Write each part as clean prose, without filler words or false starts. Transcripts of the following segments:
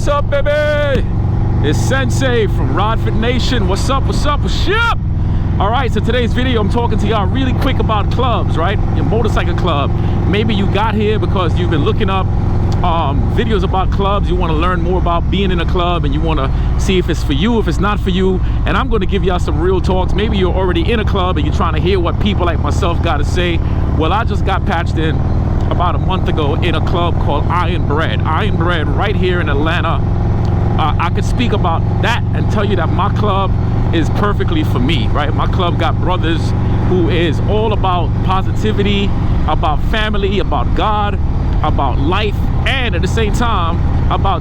What's up, baby? It's Sensei from Rodford Nation. What's up, what's up, what's up? All right, so today's video, I'm talking to y'all really quick about clubs, right? Your motorcycle club. Maybe you got here because you've been looking up videos about clubs. You want to learn more about being in a club, and you want to see if it's for you, if it's not for you. And I'm going to give y'all some real talks. Maybe you're already in a club and you're trying to hear what people like myself got to say. Well, I just got patched in about a month ago in a club called Iron Bread right here in Atlanta. I could speak about that and tell you that my club is perfectly for me, right? My club got brothers who is all about positivity, about family, about God, about life, and at the same time about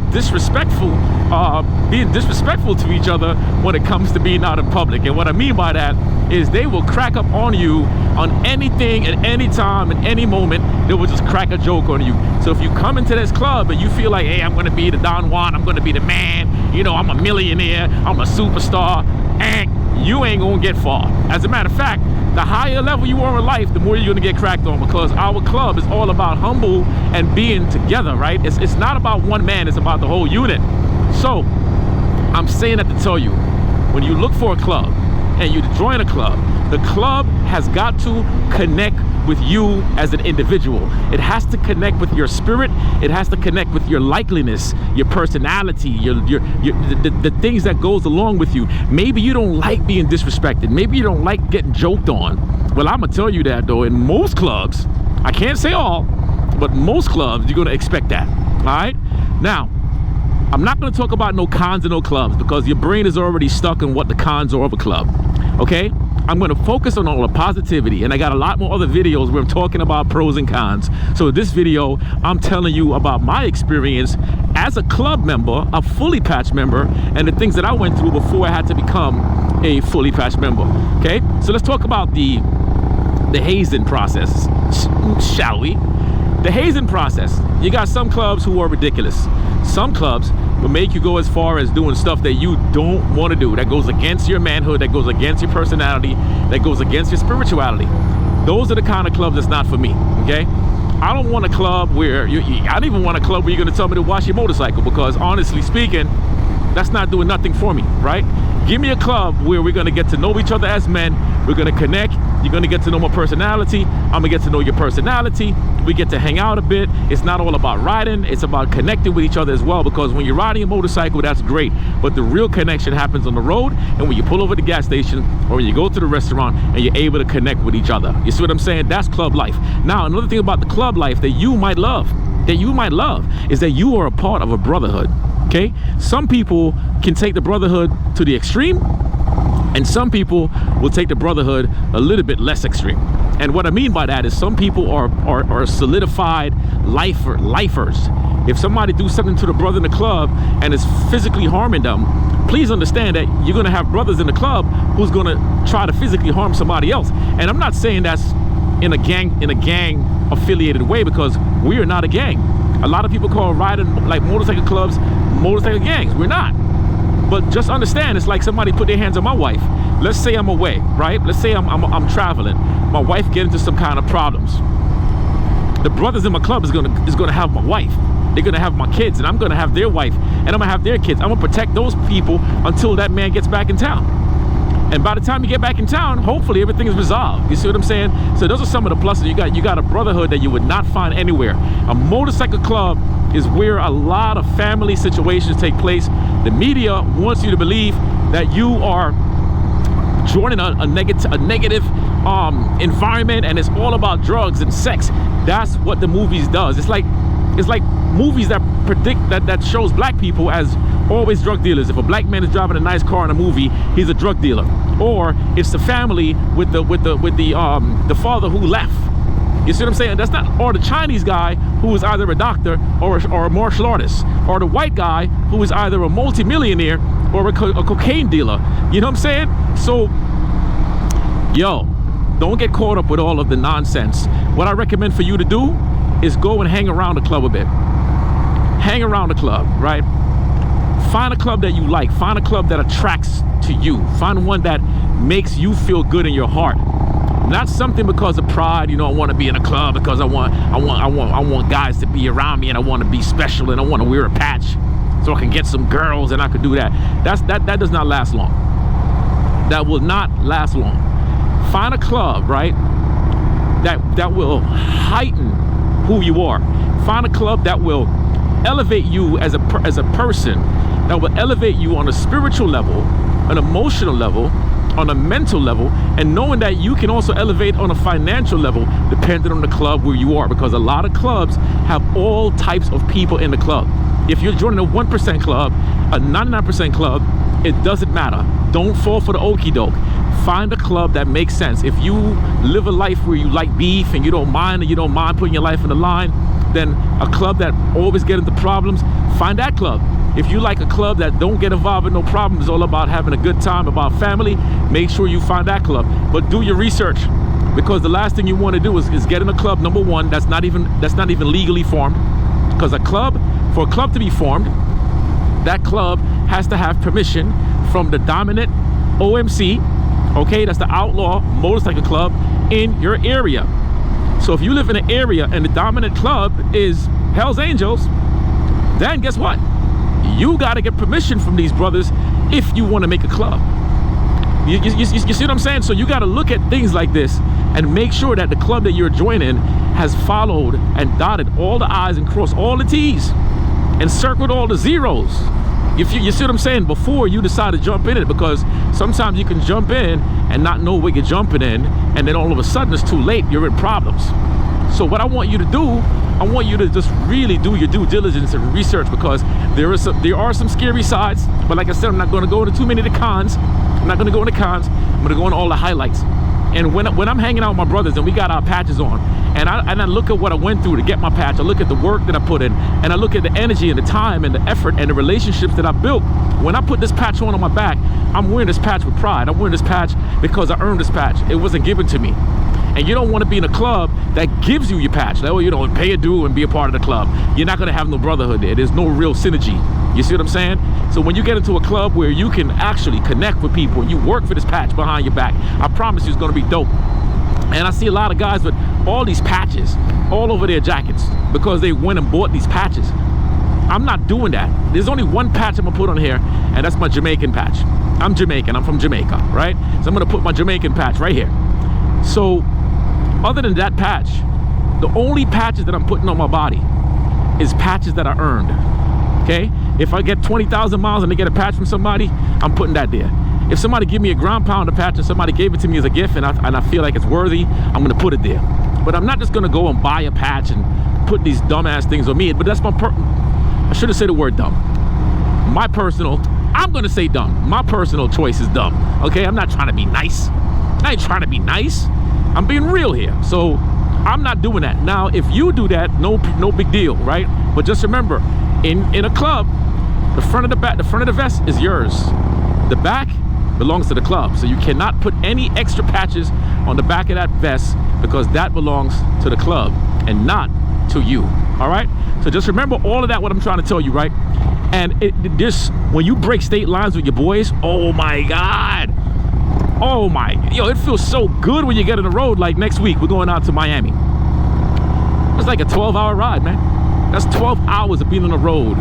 being disrespectful to each other when it comes to being out in public. And what I mean by that is they will crack up on you on anything at any time, at any moment. They will just crack a joke on you. So if you come into this club and you feel like, hey, I'm gonna be the Don Juan, I'm gonna be the man, you know, I'm a millionaire, I'm a superstar, and you ain't gonna get far. As a matter of fact, the higher level you are in life, the more you're gonna get cracked on, because our club is all about humble and being together, right? It's not about one man, it's about the whole unit. So I'm saying that to tell you, when you look for a club and you join a club, the club has got to connect with you as an individual. It has to connect with your spirit. It has to connect with your likeliness, your personality, the things that goes along with you. Maybe you don't like being disrespected. Maybe you don't like getting joked on. Well, I'm gonna tell you that though, in most clubs, I can't say all, but most clubs, you're gonna expect that, all right? Now, I'm not gonna talk about no cons of no clubs, because your brain is already stuck in what the cons are of a club, okay? I'm going to focus on all the positivity, and I got a lot more other videos where I'm talking about pros and cons. So this video, I'm telling you about my experience as a club member, a fully patched member, and the things that I went through before I had to become a fully patched member. Okay, so let's talk about the hazing process, shall we? The hazing process. You got some clubs who are ridiculous. Some clubs will make you go as far as doing stuff that you don't want to do, that goes against your manhood, that goes against your personality, that goes against your spirituality. Those are the kind of clubs that's not for me, okay? I don't want a club where I don't even want a club where you're going to tell me to wash your motorcycle, because honestly speaking, that's not doing nothing for me, right? Give me a club where we're going to get to know each other as men. We're going to connect. You're going to get to know my personality. I'm going to get to know your personality. We get to hang out a bit. It's not all about riding. It's about connecting with each other as well, because when you're riding a motorcycle, that's great. But the real connection happens on the road, and when you pull over at the gas station or when you go to the restaurant and you're able to connect with each other. You see what I'm saying? That's club life. Now, another thing about the club life that you might love, is that you are a part of a brotherhood. Okay, some people can take the brotherhood to the extreme, and some people will take the brotherhood a little bit less extreme. And what I mean by that is some people are solidified lifers. If somebody do something to the brother in the club and is physically harming them, please understand that you're gonna have brothers in the club who's gonna try to physically harm somebody else. And I'm not saying that's in a gang affiliated way, because we are not a gang. A lot of people call riding like motorcycle clubs motorcycle gangs. We're not. But just understand, it's like somebody put their hands on my wife. Let's say I'm away, right? Let's say I'm traveling. My wife get into some kind of problems. The brothers in my club is gonna have my wife. They're gonna have my kids, and I'm gonna have their wife, and I'm gonna have their kids. I'm gonna protect those people until that man gets back in town. And by the time you get back in town, hopefully everything is resolved. You see what I'm saying? So those are some of the pluses. You got a brotherhood that you would not find anywhere. A motorcycle club is where a lot of family situations take place. The media wants you to believe that you are joining a negative environment, and it's all about drugs and sex. That's what the movies does. It's like movies that predict that shows black people as always drug dealers. If a black man is driving a nice car in a movie, he's a drug dealer. Or it's the family with the father who left. You see what I'm saying? That's not, or the Chinese guy who is either a doctor or a martial artist, or the white guy who is either a multimillionaire or a cocaine dealer. You know what I'm saying? So, yo, don't get caught up with all of the nonsense. What I recommend for you to do is go and hang around the club a bit. Hang around the club, right? Find a club that you like. Find a club that attracts to you. Find one that makes you feel good in your heart. Not something because of pride, you know, I want to be in a club because I want guys to be around me, and I want to be special, and I want to wear a patch. so I can get some girls and I could do that. That does not last long. That will not last long. Find a club, right, that will heighten who you are. Find a club that will elevate you as a person, that will elevate you on a spiritual level, an emotional level, on a mental level, and knowing that you can also elevate on a financial level depending on the club where you are, because a lot of clubs have all types of people in the club. If you're joining a 1% club, a 99% club, it doesn't matter. Don't fall for the okie doke. Find a club that makes sense. If you live a life where you like beef and you don't mind putting your life on the line, then a club that always get into problems, find that club. If you like a club that don't get involved in no problems, it's all about having a good time, about family, make sure you find that club. But do your research, because the last thing you want to do is get in a club, number one, that's not even legally formed. Because for a club to be formed, that club has to have permission from the dominant OMC, okay, that's the outlaw motorcycle club in your area. So if you live in an area and the dominant club is Hell's Angels, then guess what? You got to get permission from these brothers if you want to make a club. You see what I'm saying? So you got to look at things like this and make sure that the club that you're joining has followed and dotted all the I's and crossed all the T's and circled all the zeros. You see what I'm saying? Before you decide to jump in it, because sometimes you can jump in and not know what you're jumping in, and then all of a sudden it's too late, you're in problems. So what I want you to do, I want you to just really do your due diligence and research, because there are some scary sides, but like I said, I'm not going to go into too many of the cons. I'm not going to go into cons. I'm going to go into all the highlights. And when I'm hanging out with my brothers and we got our patches on, and I look at what I went through to get my patch, I look at the work that I put in, and I look at the energy and the time and the effort and the relationships that I built. When I put this patch on my back, I'm wearing this patch with pride. I'm wearing this patch because I earned this patch. It wasn't given to me. And you don't want to be in a club that gives you your patch. Like, oh, you know, pay a due and be a part of the club. You're not going to have no brotherhood there. There's no real synergy. You see what I'm saying? So when you get into a club where you can actually connect with people and you work for this patch behind your back, I promise you it's going to be dope. And I see a lot of guys with all these patches all over their jackets because they went and bought these patches. I'm not doing that. There's only one patch I'm going to put on here, and that's my Jamaican patch. I'm Jamaican. I'm from Jamaica, right? So I'm going to put my Jamaican patch right here. So other than that patch, the only patches that I'm putting on my body is patches that I earned, okay? If I get 20,000 miles and they get a patch from somebody, I'm putting that there. If somebody give me a ground pounder patch and somebody gave it to me as a gift and I feel like it's worthy, I'm gonna put it there. But I'm not just gonna go and buy a patch and put these dumbass things on me. But that's I shouldn't say the word dumb. I'm gonna say dumb. My personal choice is dumb, okay? I'm not trying to be nice. I ain't trying to be nice. I'm being real here. So I'm not doing that. Now, if you do that, no big deal, right? But just remember, in a club, the front of the vest is yours. The back belongs to the club. So you cannot put any extra patches on the back of that vest, because that belongs to the club and not to you. All right? So just remember all of that, what I'm trying to tell you, right? And when you break state lines with your boys, oh my God. Oh my, it feels so good when you get on the road. Like next week, we're going out to Miami. It's like a 12-hour ride, man. That's 12 hours of being on the road.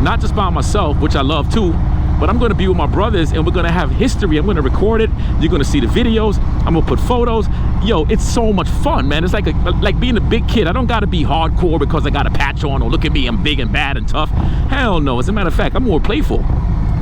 Not just by myself, which I love too, but I'm gonna be with my brothers and we're gonna have history. I'm gonna record it. You're gonna see the videos. I'm gonna put photos. It's so much fun, man. It's like being a big kid. I don't gotta be hardcore because I got a patch on, or look at me, I'm big and bad and tough. Hell no. As a matter of fact, I'm more playful.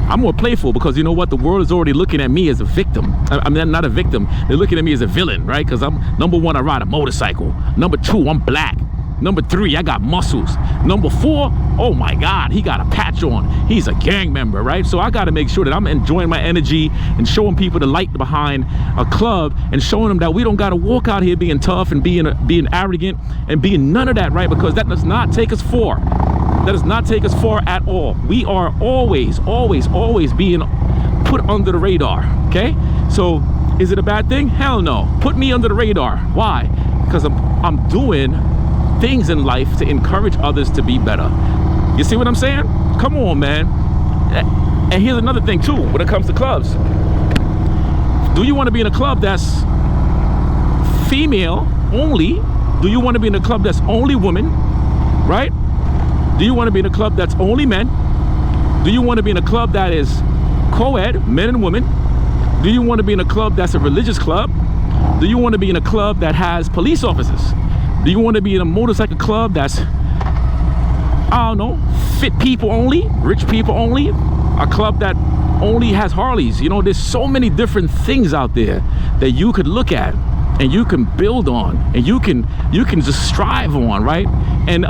I'm more playful because you know what? The world is already looking at me as a victim. I'm not a victim. They're looking at me as a villain, right? Because I'm, number one, I ride a motorcycle. Number two, I'm black. Number three, I got muscles. Number four, oh my God, he got a patch on. He's a gang member, right? So I got to make sure that I'm enjoying my energy and showing people the light behind a club and showing them that we don't got to walk out here being tough and being arrogant and being none of that, right? Because that does not take us far. That does not take us far at all. We are always, always, always being put under the radar, okay? So is it a bad thing? Hell no. Put me under the radar. Why? Because I'm doing things in life to encourage others to be better. You see what I'm saying? Come on, man. And here's another thing too when it comes to clubs. Do you want to be in a club that's female only? Do you want to be in a club that's only women, right? Do you want to be in a club that's only men? Do you want to be in a club that is co-ed, men and women? Do you want to be in a club that's a religious club? Do you want to be in a club that has police officers? Do you want to be in a motorcycle club that's, I don't know, fit people only, rich people only? A club that only has Harleys? You know, there's so many different things out there that you could look at and you can build on, and you can just strive on, right? And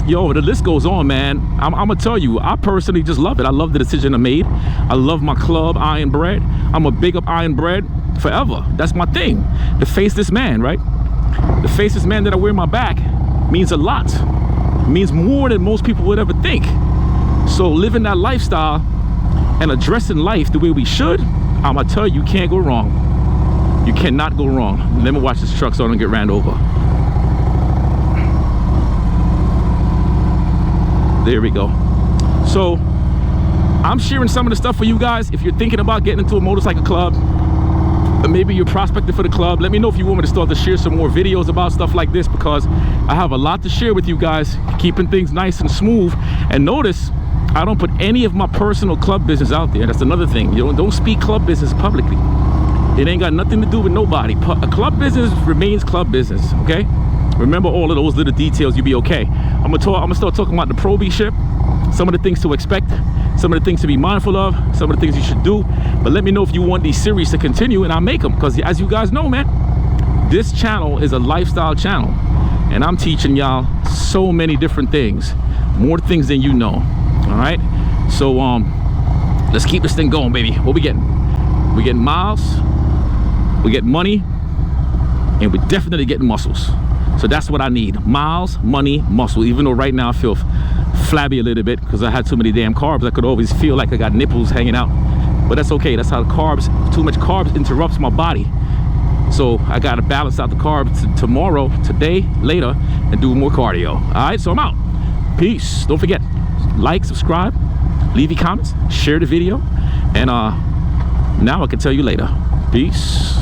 yo, the list goes on, man. I'm gonna tell you, I personally just love it. I love the decision I made. I love my club, Iron Bread. I'm a big up Iron Bread forever. That's my thing. The faceless man, right? The faceless man that I wear in my back means a lot. It means more than most people would ever think. So living that lifestyle and addressing life the way we should, I'm gonna tell you, you can't go wrong. You cannot go wrong. Let me watch this truck so I don't get ran over. There we go. So I'm sharing some of the stuff for you guys. If you're thinking about getting into a motorcycle club, or maybe you're prospecting for the club, let me know if you want me to start to share some more videos about stuff like this, because I have a lot to share with you guys, keeping things nice and smooth. And notice, I don't put any of my personal club business out there. That's another thing. You don't speak club business publicly. It ain't got nothing to do with nobody. A club business remains club business, okay? Remember all of those little details, you'll be okay. I'm gonna start talking about the probyship, some of the things to expect, some of the things to be mindful of, some of the things you should do. But let me know if you want these series to continue, and I'll make them, because as you guys know, man, this channel is a lifestyle channel, and I'm teaching y'all so many different things, more things than you know. All right, so let's keep this thing going, baby. What we getting? We getting miles, we get money, and we're definitely getting muscles. So that's what I need: miles, money, muscle. Even though right now I feel flabby a little bit because I had too many damn carbs. I could always feel like I got nipples hanging out, but that's okay. That's how the carbs, too much carbs interrupts my body. So I got to balance out the carbs tomorrow, today, later, and do more cardio. All right, so I'm out. Peace. Don't forget, like, subscribe, leave your comments, share the video, and now I can tell you later. Peace.